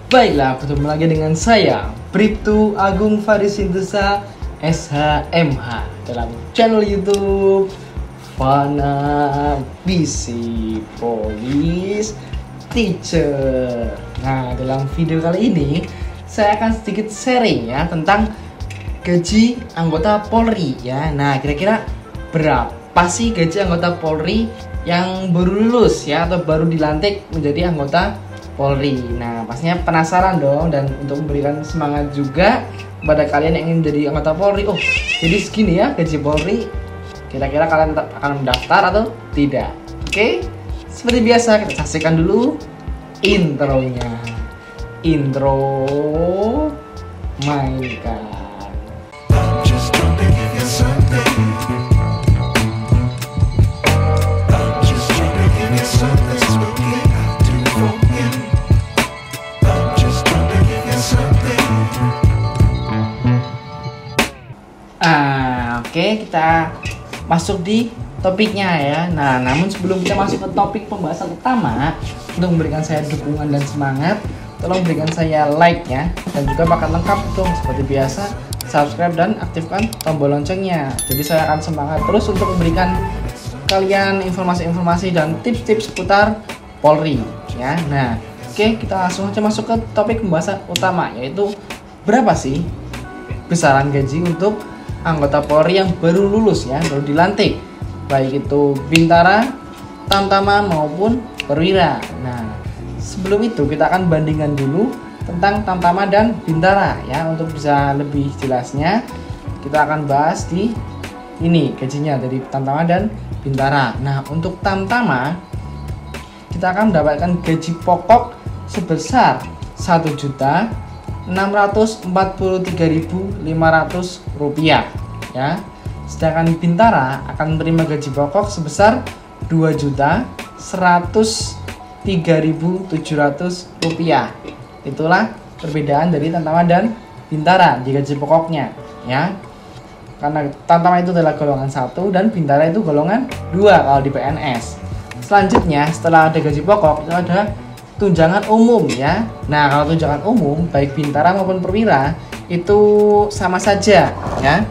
Baiklah, bertemu lagi dengan saya Bribtu Agung Farisintusa SHMH dalam channel YouTube Fana Bisi Police Teacher. Nah, dalam video kali ini saya akan sedikit sharing ya tentang gaji anggota Polri ya. Nah, kira-kira berapa sih gaji anggota Polri yang baru lulus ya atau baru dilantik menjadi anggota Polri? Nah, pastinya penasaran dong, dan untuk memberikan semangat juga kepada kalian yang ingin menjadi anggota Polri. Oh, jadi segini ya gaji Polri. Kira-kira kalian akan mendaftar atau tidak? Oke, seperti biasa kita saksikan dulu intronya. Intro mainkan. Oke, kita masuk di topiknya ya. Nah, namun sebelum kita masuk ke topik pembahasan utama, untuk memberikan saya dukungan dan semangat, tolong berikan saya like ya, dan juga paket lengkap dong seperti biasa, subscribe dan aktifkan tombol loncengnya. Jadi saya akan semangat terus untuk memberikan kalian informasi-informasi dan tips-tips seputar Polri ya. Nah, oke, kita langsung saja masuk ke topik pembahasan utama, yaitu berapa sih besaran gaji untuk anggota Polri yang baru lulus ya, baru dilantik, baik itu Bintara, Tamtama maupun Perwira. Nah, sebelum itu kita akan bandingkan dulu tentang Tamtama dan Bintara ya. Untuk bisa lebih jelasnya, kita akan bahas di ini gajinya dari Tamtama dan Bintara. Nah, untuk Tamtama kita akan mendapatkan gaji pokok sebesar Rp1.643.500 ya. Sedangkan Bintara akan menerima gaji pokok sebesar Rp2.103.700. Itulah perbedaan dari Tamtama dan Bintara di gaji pokoknya ya. Karena Tamtama itu adalah golongan 1 dan Bintara itu golongan 2 kalau di PNS. Selanjutnya, setelah ada gaji pokok, itu ada tunjangan umum ya. Nah, kalau tunjangan umum baik Bintara maupun Perwira itu sama saja ya.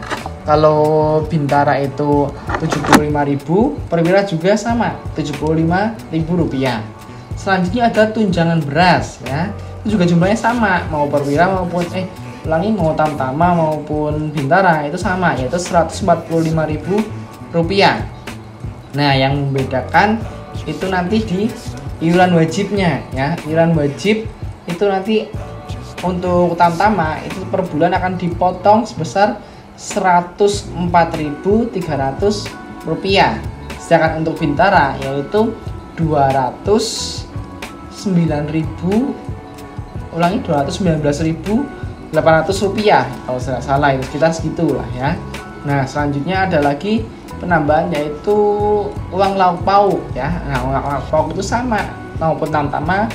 Kalau Bintara itu Rp75.000, Perwira juga sama Rp75.000. Selanjutnya ada tunjangan beras ya. Itu juga jumlahnya sama, mau Perwira maupun mau Tamtama maupun Bintara itu sama, yaitu Rp145.000. Nah, yang membedakan itu nanti di iuran wajibnya ya. Iuran wajib itu nanti untuk Tamtama itu per bulan akan dipotong sebesar Rp104.300. Sedangkan untuk Bintara yaitu Rp219.800 kalau tidak salah, itu sekitar segitulah ya. Nah, selanjutnya ada lagi penambahan yaitu uang lauk pauk ya. Nah, uang lauk pauk itu sama maupun Tamtama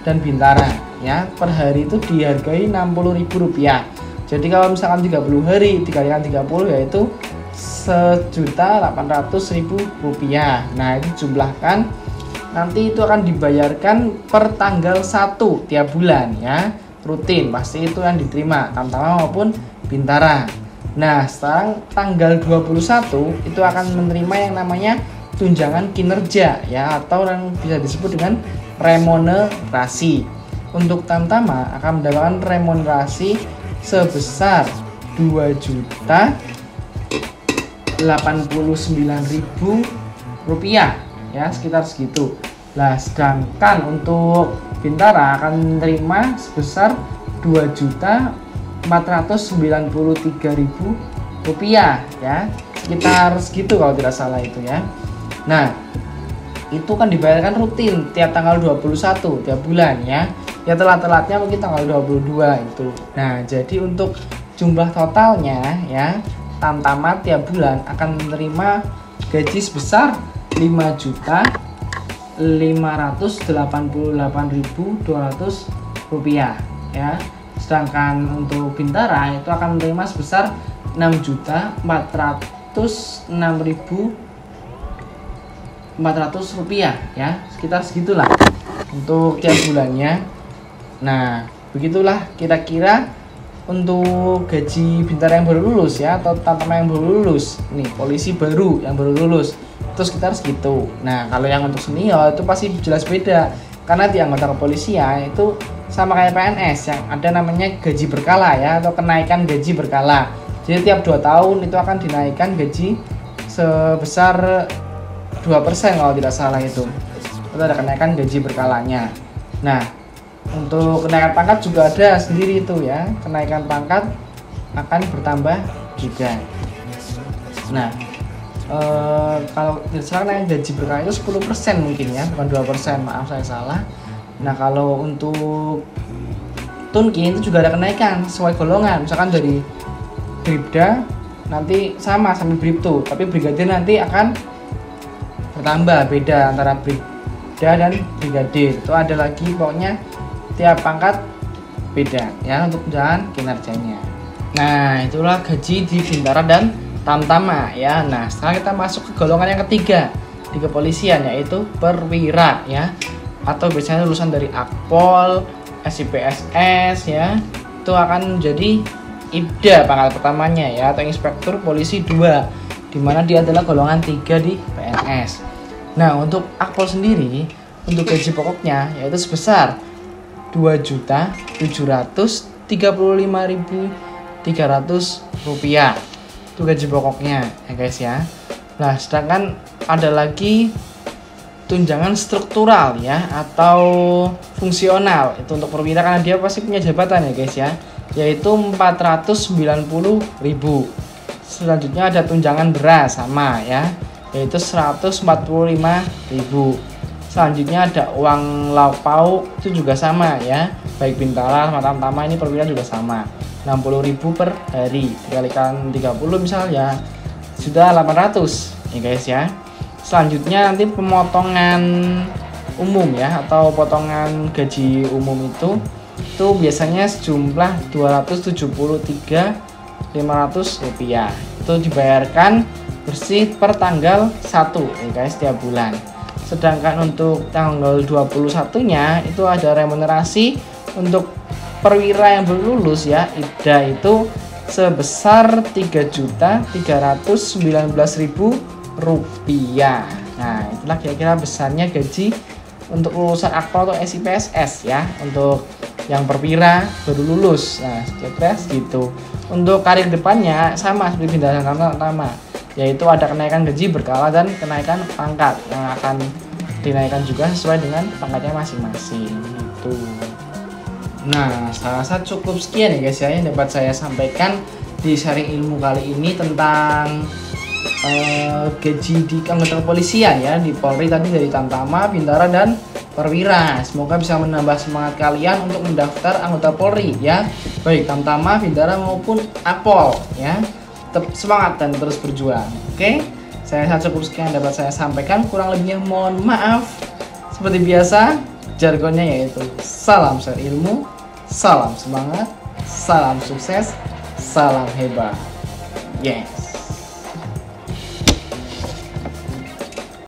dan Bintara ya. Per hari itu dihargai Rp60.000. Jadi kalau misalkan 30 hari dikalikan 30 yaitu Rp1.800.000. Nah, itu jumlahkan, nanti itu akan dibayarkan per tanggal 1 tiap bulan ya. Rutin, pasti itu yang diterima Tamtama maupun Bintara. Nah, sekarang tanggal 21 itu akan menerima yang namanya tunjangan kinerja ya, atau yang bisa disebut dengan remunerasi. Untuk Tamtama akan mendapatkan remunerasi sebesar Rp2.089.000 ya, sekitar segitu. Nah, sedangkan untuk Bintara akan menerima sebesar Rp2.493.000 ya, sekitar segitu kalau tidak salah itu ya. Nah, itu kan dibayarkan rutin tiap tanggal 21 tiap bulan ya. Ya, telat-telatnya mungkin tanggal 22 itu. Nah, jadi untuk jumlah totalnya ya, Tamtama tiap bulan akan menerima gaji sebesar Rp5.588.200 ya. Sedangkan untuk Bintara itu akan menerima sebesar Rp6.406.400 ya, sekitar segitulah untuk tiap bulannya. Nah, Begitulah kira-kira untuk gaji bintara yang baru lulus ya, atau tamtama yang baru lulus. Nih, polisi baru yang baru lulus itu sekitar segitu. Nah, kalau yang untuk senior itu pasti jelas beda, karena di anggota kepolisian itu sama kayak PNS yang ada namanya gaji berkala ya, atau kenaikan gaji berkala. Jadi tiap 2 tahun itu akan dinaikkan gaji sebesar 2% kalau tidak salah itu ada kenaikan gaji berkalanya. Nah, untuk kenaikan pangkat juga ada sendiri itu ya, kenaikan pangkat akan bertambah juga. Nah, kalau tidak salah kenaikan gaji berkala itu 10% mungkin ya, bukan 2%, maaf saya salah. Nah, kalau untuk Tunki itu juga ada kenaikan sesuai golongan, misalkan dari Bribda nanti sama Bribtu, tapi Brigadir nanti akan bertambah, beda antara Bribda dan Brigadir. Itu ada lagi, pokoknya tiap pangkat beda ya untuk jalan kinerjanya. Nah, itulah gaji di bintara dan tamtama ya. Nah, sekarang kita masuk ke golongan yang ketiga di kepolisian, yaitu perwira ya, atau biasanya lulusan dari Akpol, SIPSS ya, itu akan menjadi IPDA pangkat pertamanya ya, atau Inspektur Polisi 2, dimana dia adalah golongan 3 di PNS. Nah, untuk Akpol sendiri untuk gaji pokoknya yaitu sebesar Rp2.735.300 itu gaji pokoknya ya guys ya. Nah, sedangkan ada lagi tunjangan struktural ya, atau fungsional itu untuk perwira, karena dia pasti punya jabatan ya guys ya, yaitu 490.000. Selanjutnya ada tunjangan beras sama ya, yaitu 145.000. Selanjutnya ada uang lauk pauk, itu juga sama ya, baik bintara sama tamtama, ini perwira juga sama, 60.000 per hari, dikalikan 30 misalnya sudah 800 ya guys ya. Selanjutnya nanti pemotongan umum ya, atau potongan gaji umum itu biasanya sejumlah Rp273.500, itu dibayarkan bersih per tanggal 1 ya guys, tiap bulan. Sedangkan untuk tanggal 21-nya itu ada remunerasi untuk perwira yang baru lulus ya, IPDA, itu sebesar Rp3.319.000. Nah, itulah kira-kira besarnya gaji untuk lulusan Akpol atau SIPSS ya, untuk yang perwira baru lulus. Nah, kira-kira segitu. Untuk karir depannya sama seperti bintara dan tamtama, yaitu ada kenaikan gaji berkala dan kenaikan pangkat yang akan dinaikkan juga sesuai dengan pangkatnya masing-masing gitu. Nah, saya rasa cukup sekian ya guys ya yang dapat saya sampaikan di sharing ilmu kali ini tentang gaji di anggota kepolisian ya, di Polri tadi, dari tamtama, bintara, dan perwira. Semoga bisa menambah semangat kalian untuk mendaftar anggota Polri ya, baik tamtama, bintara maupun Akpol ya. Tetap semangat dan terus berjuang. Oke, saya cukup sekian dapat saya sampaikan, kurang lebihnya mohon maaf. Seperti biasa, jargonnya yaitu salam share ilmu, salam semangat, salam sukses, salam hebat. Yes.